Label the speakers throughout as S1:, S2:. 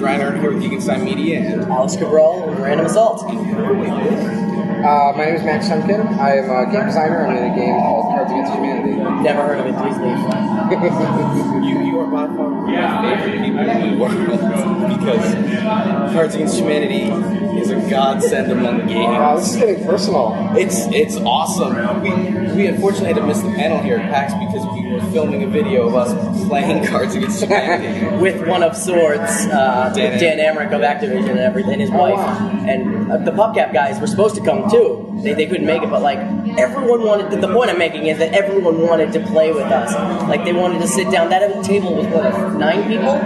S1: Ryan Earn here with Geekenstein Media and
S2: Alex Cabral with Random Assault.
S3: My name is Max Temkin. I am a game designer. I'm in a game called Cards Against Humanity.
S2: Never heard of it, please leave.
S1: you are by far one of my favorite people in the world because Cards Against Humanity is a godsend among games.
S3: Wow, this is getting personal.
S1: It's awesome. We unfortunately had to miss the panel here at PAX because we were filming a video of us playing Cards Against Humanity.
S2: With one of Swords, Dan Amrick of Activision and everything, his wife. And the PubCap guys were supposed to come too. They couldn't make it, but like everyone wanted. The point I'm making is that everyone wanted to play with us. Like they wanted to sit down. That table was what, 9 people?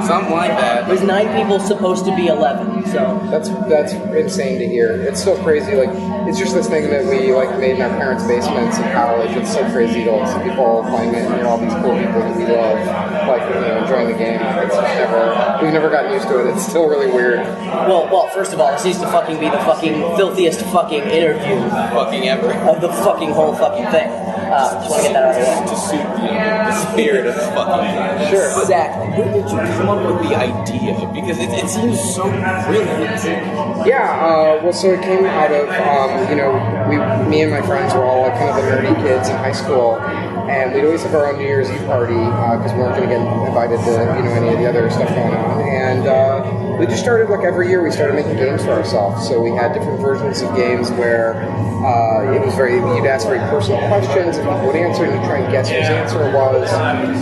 S1: Something like that.
S2: It was 9 people, supposed to be 11. So
S3: that's insane to hear. It's so crazy. Like it's just this thing that we like made in our parents' basements in college. It's so crazy to like, see people playing it and hear all these cool people that we love, like enjoying the game. It's just we've never gotten used to it. It's still really weird.
S2: Well, first of all, this needs to fucking be the fucking filthiest fucking interview
S1: fucking ever
S2: of the fucking whole fucking thing. Just want to get that out of the way.
S1: To suit the spirit of the fucking game.
S2: Sure, exactly.
S1: Where did you come up with the idea? Because it seems so brilliant.
S3: Yeah, well, so it came out of, me and my friends were all like kind of the nerdy kids in high school, and we'd always have our own New Year's Eve party because we weren't going to get invited to, any of the other stuff going on, and we just started, like every year we started making games for ourselves, so we had different versions of games where it was you'd ask very personal questions, and people would answer, and you'd try and guess whose answer it was,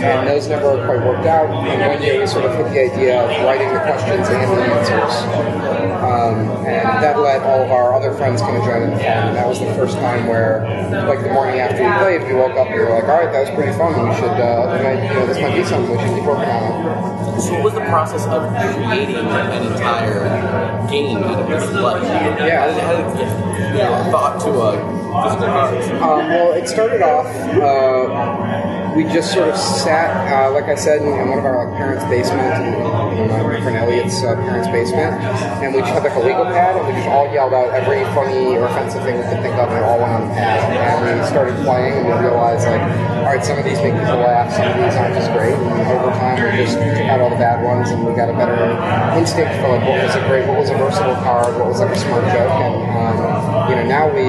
S3: and those never quite worked out, and one year we sort of hit the idea of writing the questions and the answers. And that let all of our other friends kind of join in the fun. And that was the first time where, like the morning after we played, we woke up and we were like, all right, that was pretty fun. We should, this might be something we should keep working on.
S1: So what was the process of creating an entire game out of this life?
S3: Yeah.
S1: How did you get thought to a physical cards?
S3: Well, it started off, we just sort of sat, like I said, in one of our parents' basement, my friend Elliot's parents' basement, and we just had like a legal pad, and we just all yelled out every funny or offensive thing we could think of, and it all went on the pad. And we started playing, and we realized, like, all right, some of these make people laugh, some of these aren't as great, and over time we just took out all the bad ones, and we got a better instinct for like what was a versatile card, what was like a smart joke, and now we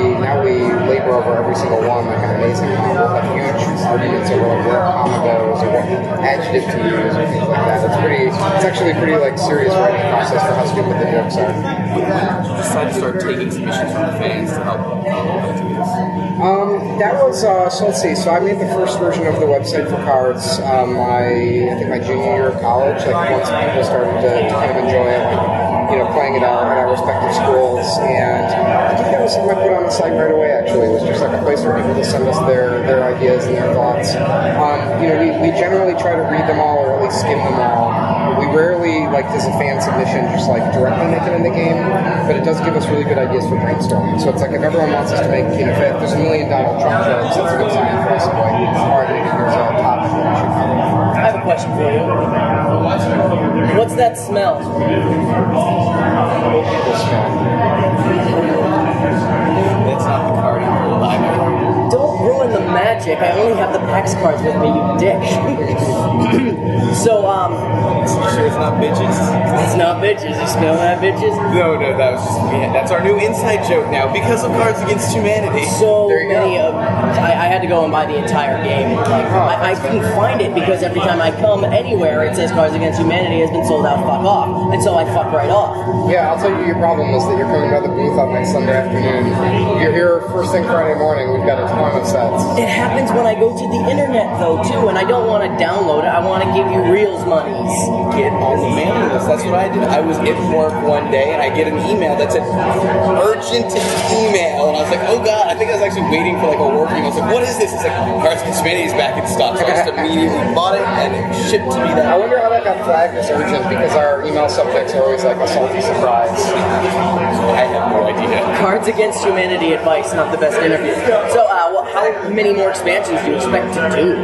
S3: labor over every single one like an amazing we'll have huge arguments over like where a comma goes or what adjective to use or things like that. It's actually a pretty like serious writing process for how stupid the jokes are.
S1: When did you decide to start taking submissions from the fans to help
S3: that was so let's see. So I made the first version of the website for cards. I think my junior year of college. Like once people started to kind of enjoy it, like, playing it at our respective schools, and I think that was something I put on the site right away. Actually, it was just like a place for people to send us their ideas and their thoughts. We generally try to read them all or at least skim them all. We rarely, like, as a fan submission, just like directly make it in the game, but it does give us really good ideas for brainstorming. So it's like if everyone wants us to make, if there's $1 million Donald Trump jokes, that's a good sign for us. Like, all right, maybe here's a topic that we should cover.
S2: I have a question for you. What's that smell?
S3: People smell.
S1: That's not the card in your library.
S2: Don't ruin the magic. I only have the PAX cards with me, you dick. So,
S1: You sure it's not bitches?
S2: it's not bitches. You smell that, bitches?
S1: No, that was just that's our new inside joke now because of Cards Against Humanity.
S2: So
S3: There you
S2: many of I had to go and buy the entire game. Like I couldn't find it because every time I come anywhere it says Cards Against Humanity has been sold out, fuck off. And so I fuck right off.
S3: Yeah, I'll tell you your problem is that you're coming by the booth on next Sunday afternoon. You're here first thing Friday morning. We've got a ton of sets.
S2: It happens when I go to the internet though too, and I don't want to download it. I want to give you reals monies.
S1: Get on the mailing list. That's what I did. I was at work one day and I get an email that said urgent email, and I was like, oh god. I think I was actually waiting for like a work email. I was like, what is this? It's like Cards Against Humanity is back in stock. So I just immediately bought it and it shipped to me that.
S3: I wonder how that got flagged as urgent because our email subjects are always like a salty surprise.
S1: I have no idea.
S2: Cards Against Humanity advice, not the best interview. So, how many more expansions do you expect to do?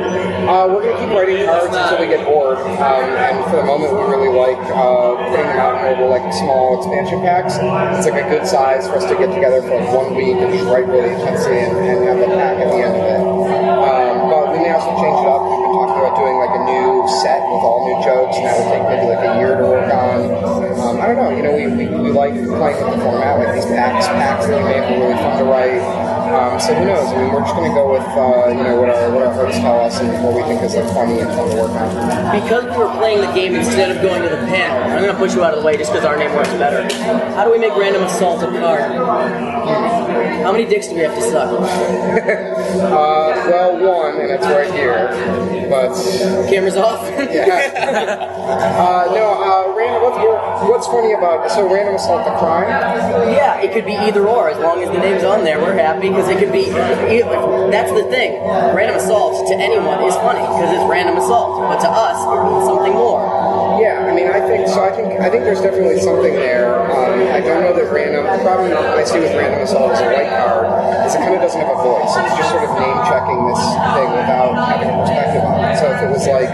S3: We're going to keep writing cards until we get bored, and for the moment we really like putting them out in little like small expansion packs. It's like a good size for us to get together for like 1 week and just write really intensely and have the pack at the end of it. But we may also change it up. We've been talking about doing like a new set with all new jokes, and that would take maybe like a year to work on. I don't know. You know, we like playing with the format, like these packs that we made were really fun to write. So who knows? I mean, we're just going to go with what our hearts tell us and what we think is like funny and fun to work on.
S2: Because we were playing the game instead of going to the panel, I'm going to push you out of the way just because our name works better. How do we make random assault a card? How many dicks do we have to suck?
S3: Well, one, and it's right here. But
S2: Camera's off.
S3: What's funny about random assault the crime?
S2: Yeah, it could be either or. As long as the name's on there, we're happy because it could be. That's the thing. Random assault to anyone is funny because it's random assault, but to us, it means something more.
S3: Yeah, I mean, I think there's definitely something there. I don't know that random. The problem I see with random assault as a white card is it kind of doesn't have a voice. It's just sort of name checking this thing without having a perspective on it. So if it was like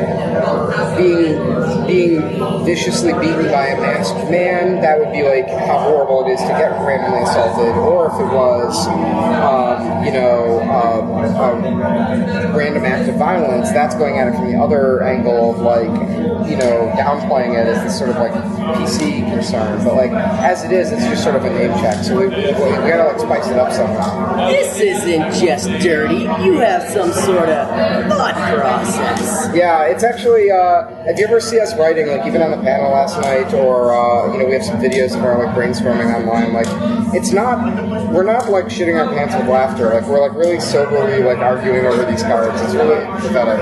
S3: being viciously beaten by a masked man, that would be like how horrible it is to get randomly assaulted. Or if it was, a random act of violence, that's going at it from the other angle of like, downplaying it as this sort of like PC concern. But like as it is, it's just sort of a name check. So we gotta like spice it up somehow.
S2: This isn't just dirty. You have some sort of thought process.
S3: Yeah, it's actually. If you ever see us writing, like even on the panel last night, or we have some videos of our like brainstorming online. Like, we're not like shitting our pants with laughter. Like we're like really soberly like arguing over these cards. It's really pathetic.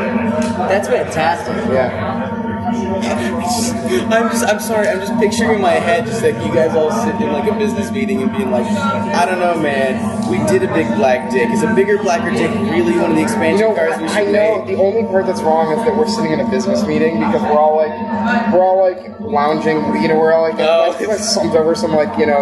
S2: That's fantastic.
S3: Yeah.
S1: I'm sorry, I'm just picturing in my head just like you guys all sitting in like a business meeting and being like, I don't know, man, we did a big black dick. Is a bigger, blacker dick really one of the expansion cards we should make?
S3: The only part that's wrong is that we're sitting in a business meeting because we're all like lounging, we're all like slumped over some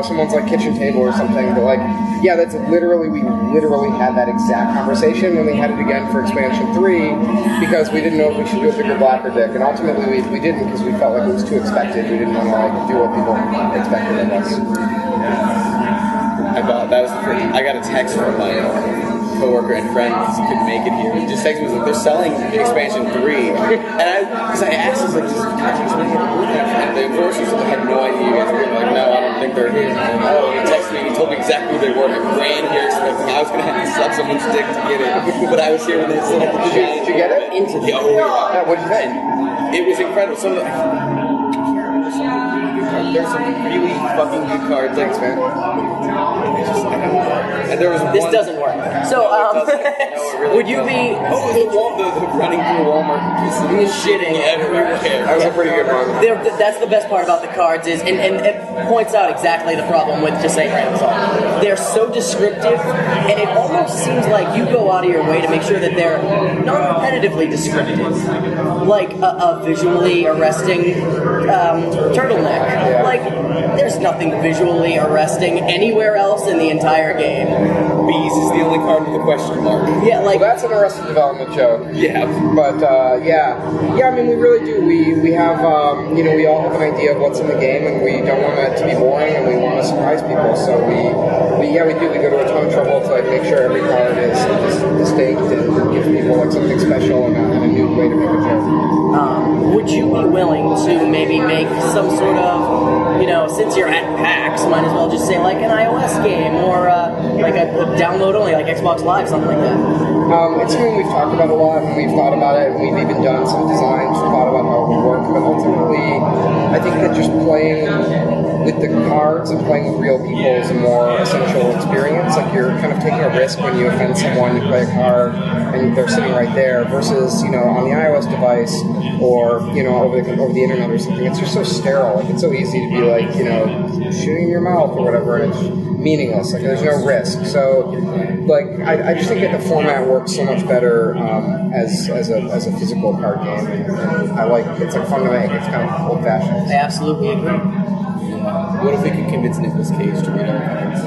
S3: someone's like kitchen table or something, but like, yeah, we literally had that exact conversation and we had it again for expansion 3 because we didn't know if we should do a bigger, blacker dick, and ultimately we didn't because we felt like it was too expected. We didn't want to like do what people expected of us.
S1: I got a text from my coworker and friend because he couldn't make it here. He just texted me, like, they're selling expansion 3. And because I asked, I was like, and the enforcers had no idea you guys were here. Like, no, I don't think they're here. He texted me and he told me exactly who they were. I ran here expecting I was going to have to suck someone's dick to get it. But I was here when they said it.
S3: Did you get it?
S1: Into the yeah.
S3: What did you think?
S1: It was incredible. There's some really fucking good cards. Thanks, man. And there was
S2: this doesn't work. So, would you be?
S1: The running through Walmart,
S2: shitting
S1: everywhere.
S3: That was a pretty good one.
S2: That's the best part about the cards is, and it points out exactly the problem with just saying random assault. They're so descriptive, and it almost seems like you go out of your way to make sure that they're non-repetitively descriptive, like a visually arresting turtleneck.
S3: Yeah.
S2: Like, there's nothing visually arresting anywhere else in the entire game.
S1: Bees is the only card with a question mark.
S2: Yeah, like
S3: that's an Arrested Development joke.
S1: Yeah,
S3: but yeah. I mean, we really do. We have we all have an idea of what's in the game, and we don't want it to be boring, and we want to surprise people. So we do. We go to a ton of trouble to like make sure every card is distinct and gives people like something special and a new way to make a joke.
S2: Would you be willing to maybe make some sort of, since you're at PAX, might as well just say like an iOS game or like a download only, like Xbox Live, something like that?
S3: It's something we've talked about a lot, and we've thought about it, and we've even done some designs, thought about how it would work, but ultimately, I think that just playing with the cards and playing with real people is a more essential experience. Like, you're kind of taking a risk when you offend someone, you play a card, and they're sitting right there, versus, on the iOS device, or, over the internet or something, it's just so sterile. Like, it's so easy to be like, shooting in your mouth or whatever, and it's meaningless. Like, there's no risk. So, like, I just think that the format works so much better as a physical card game, and I like it's like fun to make. It's kind of old-fashioned.
S2: I absolutely agree.
S1: What if we could convince Nicolas Cage to read our cards?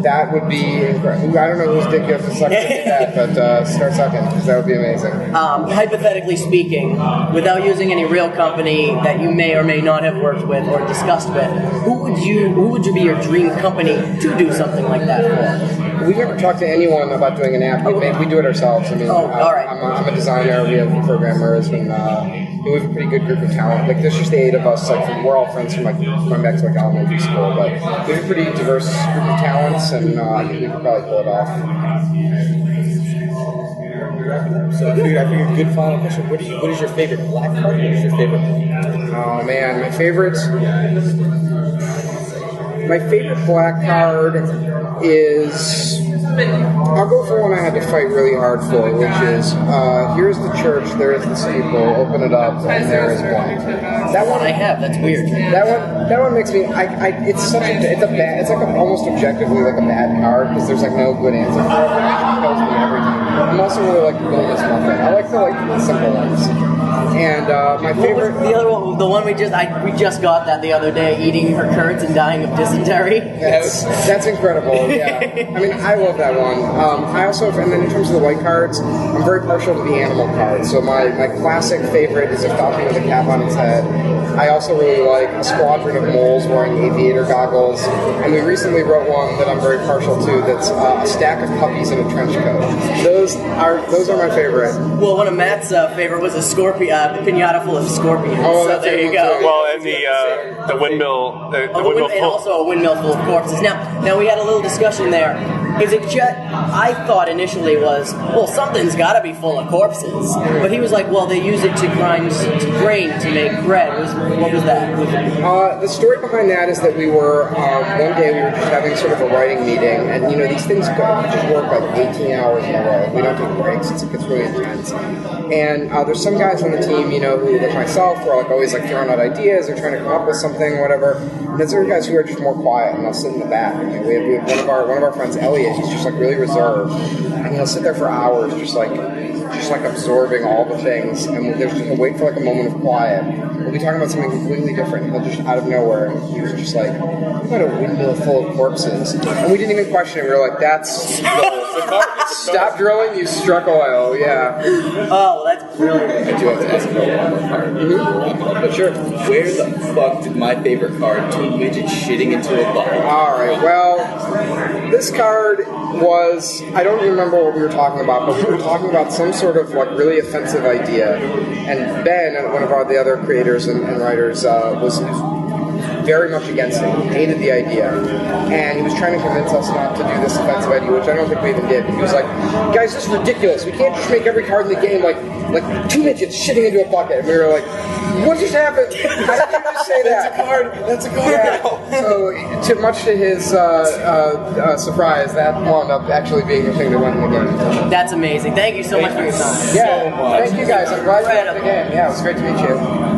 S3: That would be incredible. I don't know whose dick you have to suck to do that, but start sucking, because that would be amazing.
S2: Hypothetically speaking, without using any real company that you may or may not have worked with or discussed with, who would be your dream company to do something like that for?
S3: We've never talked to anyone about doing an app. We do it ourselves. I mean,
S2: all right.
S3: I'm a designer. We have programmers, and we have a pretty good group of talent. Like there's just the 8 of us. Like we're all friends from like back to like elementary school, but we have a pretty diverse group of talents, and I think we could probably pull it off.
S1: So I figured a good final question. What is your favorite black card? What is your favorite?
S3: Oh man, my favorite black card is. I'll go for one I had to fight really hard for, which is here's the church, there is the steeple, open it up, and there is blank.
S2: That one I have. That's weird.
S3: That one makes me. It's like almost objectively like a bad card because there's like no good answer for it. But it tells me everything. I'm also really like the bonus muffin. I like the simple ones. And my favorite,
S2: the other one, the one we just got that the other day, eating her curds and dying of dysentery.
S3: That's incredible. Yeah, I mean I love that one. I also, and then in terms of the white cards, I'm very partial to the animal cards. So my classic favorite is a falcon with a cap on its head. I also really like a squadron of moles wearing aviator goggles, and we recently wrote one that I'm very partial to. That's a stack of puppies in a trench coat. Those are my favorite.
S2: Well, one of Matt's favorite was a scorpion, pinata full of scorpions.
S3: Oh,
S2: so there you go.
S4: Well, and the windmill, and
S2: also a windmill full of corpses. Now we had a little discussion there. Is it just? I thought initially was, well, something's got to be full of corpses. But he was like, well, they use it to grind grain to make bread. What was that?
S3: The story behind that is that we were one day we were just having sort of a writing meeting, and these things just work like 18 hours in a row. We don't take breaks. It's really intense. And there's some guys on the team, who, like myself, who are like always like throwing out ideas or trying to come up with something, or whatever. And there's other guys who are just more quiet, and they'll sit in the back. And we have one of our friends, Elliot. He's just like really reserved, and he'll sit there for hours, just like absorbing all the things. And he'll wait for like a moment of quiet. We'll be talking about something completely different. He'll just out of nowhere, and he was just like, "What about a windmill full of corpses?" And we didn't even question it. We were like, "That's stop drilling. You struck oil." Yeah.
S2: Oh, that's brilliant.
S1: I do have to ask about one more card. But sure. Where the fuck did my favorite card, 2 midgets shitting into a bucket?
S3: All right. Well, this card was, I don't remember what we were talking about, but we were talking about some sort of like really offensive idea. And Ben, one of the other creators and writers, was very much against it. He hated the idea. And he was trying to convince us not to do this offensive idea, which I don't think we even did. But he was like, guys, this is ridiculous. We can't just make every card in the game like 2 midgets shitting into a bucket. And we were like, what just happened? How did you just say that?
S1: That's a card
S3: Yeah. So, much to his surprise, that wound up actually being the thing that went in the game.
S2: That's amazing. Thank you so much for your time.
S3: Yeah, thank you guys. I'm glad you had the game. Yeah, it was great to meet you.